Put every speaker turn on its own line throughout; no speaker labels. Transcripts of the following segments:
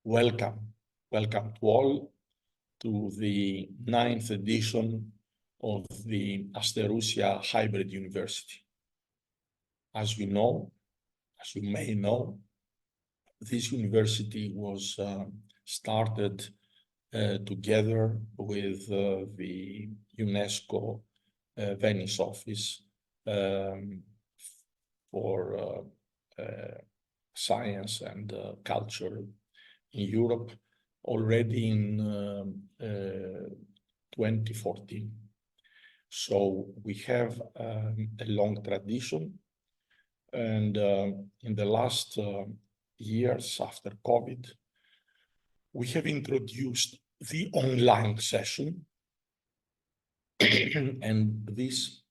Welcome to all to the 9th edition of the Asterousia Hybrid University. As you may know, this university was started together with the UNESCO Venice office for science and culture in Europe already in 2014. So we have a long tradition, and in the last years after COVID, we have introduced the online session, and this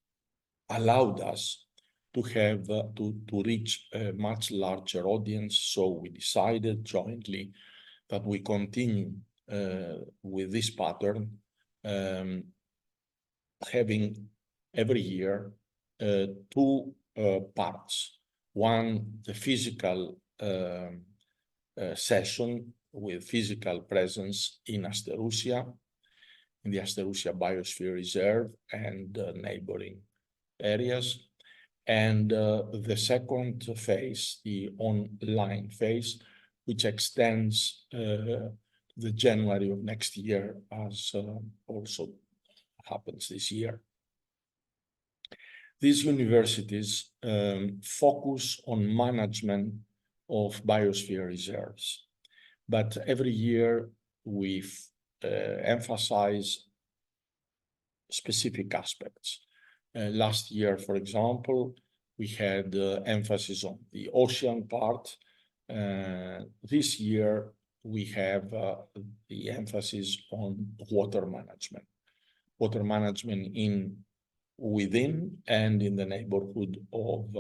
allowed us to have to reach a much larger audience. So we decided jointly that we continue with this pattern, having every year two parts. One, the physical session with physical presence in Asterousia, in the Asterousia Biosphere Reserve and neighboring areas. And the second phase, the online phase, which extends the January of next year, as also happens this year. These universities focus on management of biosphere reserves, but every year we emphasize specific aspects. Last year, for example, we had emphasis on the ocean part. This year, we have the emphasis on water management within and in the neighborhood of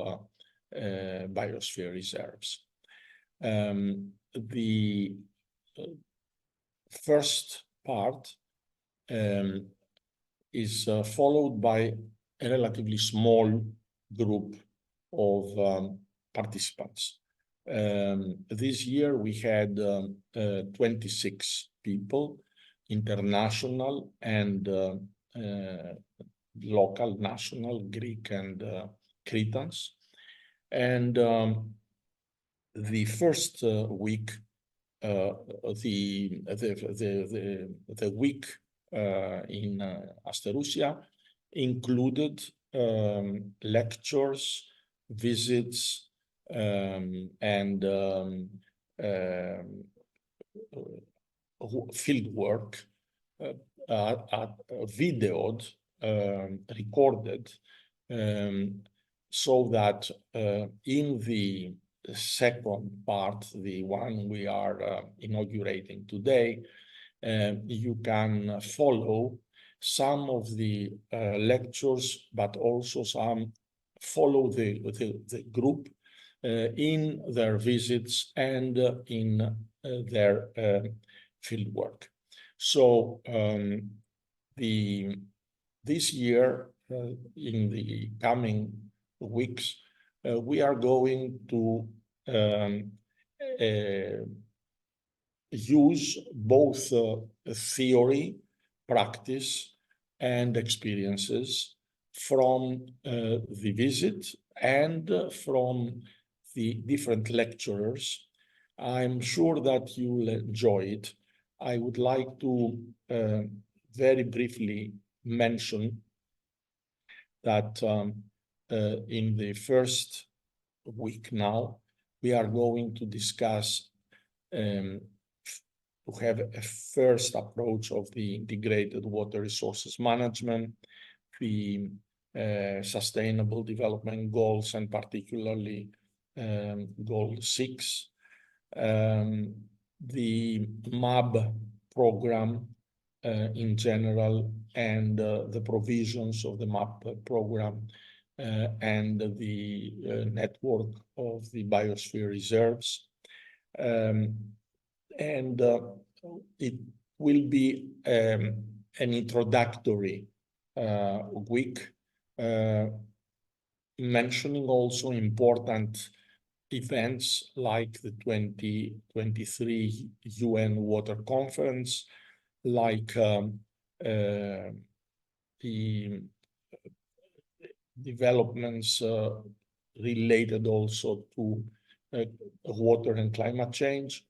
biosphere reserves. The first part is followed by a relatively small group of participants. This year we had 26 people, international and local, national, Greek and Cretans. And the first week, the week in Asterousia included lectures, visits, and field work, videoed, recorded, so that in the second part, the one we are inaugurating today, you can follow some of the lectures, but also follow the group in their visits and in their field work. So this year, in the coming weeks, we are going to use both theory, practice, and experiences from the visit and from the different lecturers. I'm sure that you'll enjoy it. I would like to very briefly mention that in the first week now, we are going to discuss to have a first approach of the integrated water resources management, the sustainable development goals, and particularly goal 6, the MAB program in general, and the provisions of the MAP program and the network of the biosphere reserves. And it will be an introductory week, mentioning also important events like the 2023 UN Water Conference, like the developments related also to water and climate change.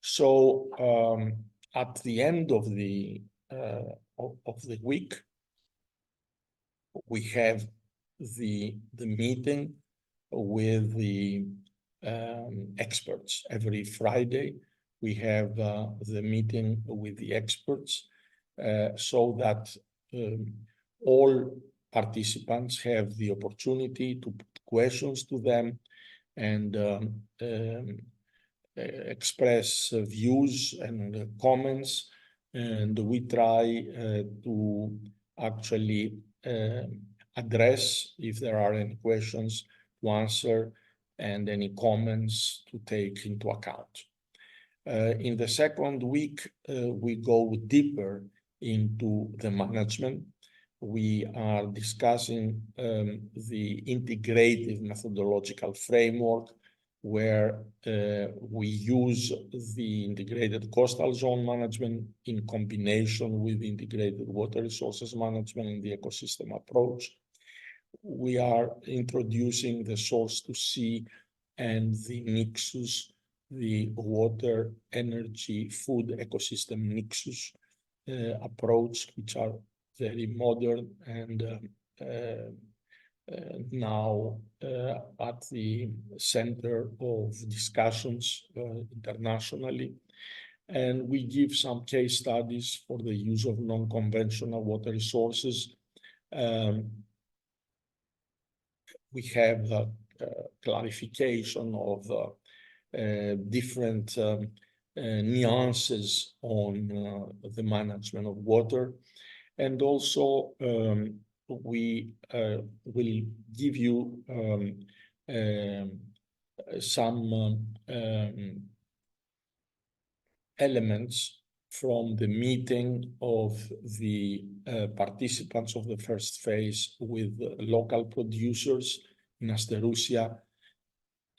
So at the end of the week, we have the meeting with the experts. Every Friday, we have the meeting with the experts so that all participants have the opportunity to put questions to them and express views and comments. And we try to actually address, if there are any questions, to answer, and any comments to take into account. In the second week, we go deeper into the management. We are discussing the integrated methodological framework, where we use the integrated coastal zone management in combination with integrated water resources management in the ecosystem approach. We are introducing the source to sea and the nexus, the water, energy, food ecosystem nexus approach, which are very modern and now at the center of discussions internationally. And we give some case studies for the use of non-conventional water resources. We have clarification of different nuances on the management of water. And also we will give you some elements from the meeting of the participants of the first phase with local producers in Asterousia.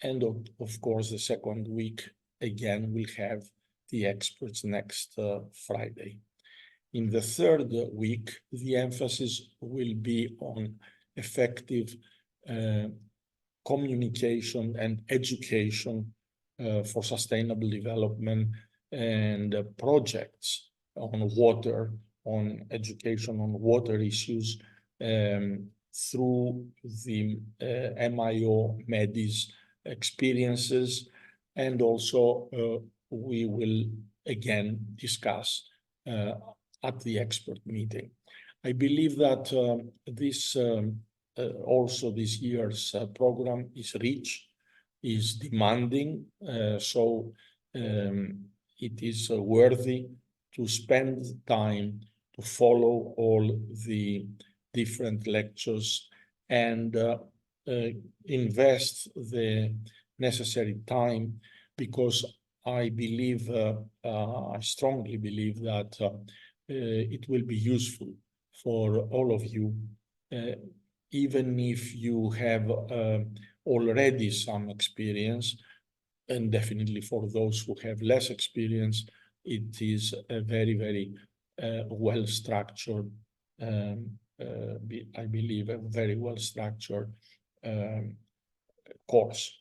And of course, the second week, again, we'll have the experts next Friday. In the third week, the emphasis will be on effective communication and education for sustainable development and projects on water, on education on water issues through the MIO MEDIS experiences. And also we will again discuss at the expert meeting. I believe that also this year's program is rich, is demanding, so it is worthy to spend time to follow all the different lectures and invest the necessary time, because I believe, I strongly believe that it will be useful for all of you, even if you have already some experience, and definitely for those who have less experience, it is a very, very well-structured, I believe, a very well-structured course.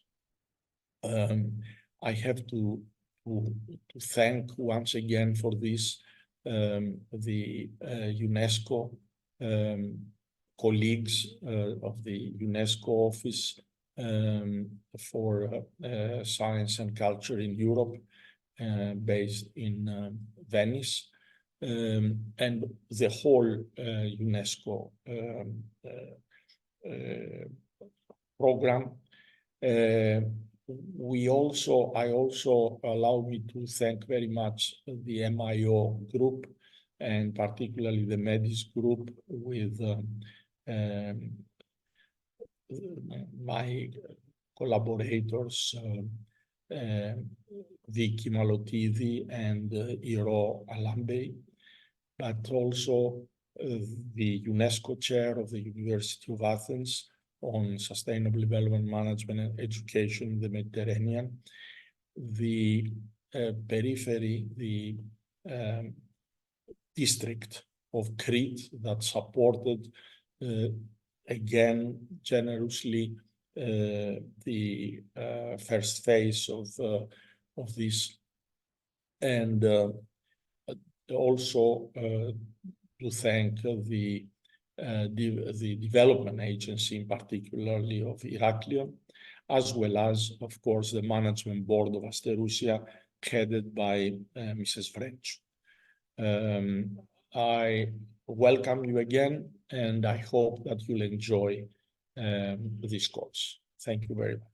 I have to thank once again for this the UNESCO colleagues of the UNESCO Office for Science and Culture in Europe, based in Venice, and the whole UNESCO program. I also allow me to thank very much the MIO group, and particularly the MEDIS group with my collaborators, Vicky Malotidi and Iro Alambey, but also the UNESCO chair of the University of Athens, on sustainable development management and education in the Mediterranean. The periphery, the district of Crete that supported again generously the first phase of this, and also to thank the development agency, in particularly of Heraklion, as well as, of course, the management board of Asterousia, headed by Mrs. French. I welcome you again, and I hope that you'll enjoy this course. Thank you very much.